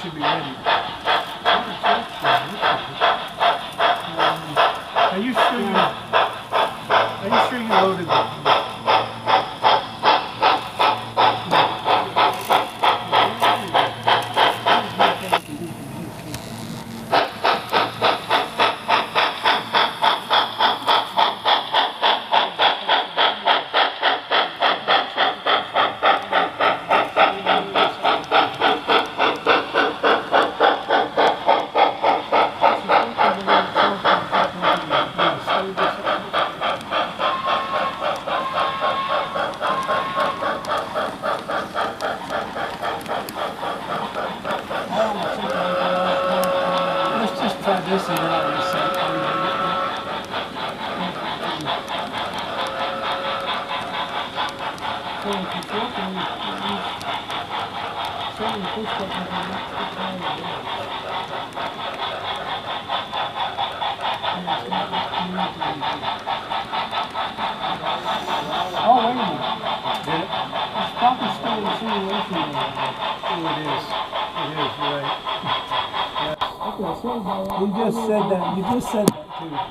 should be ready. Are you sure you loaded it? Let's just try this and then I'll reset. Oh, wait a minute. Did it? It's probably still in simulation mode. Oh, it is. It is, you're right. Yes. Okay, so you just said that too.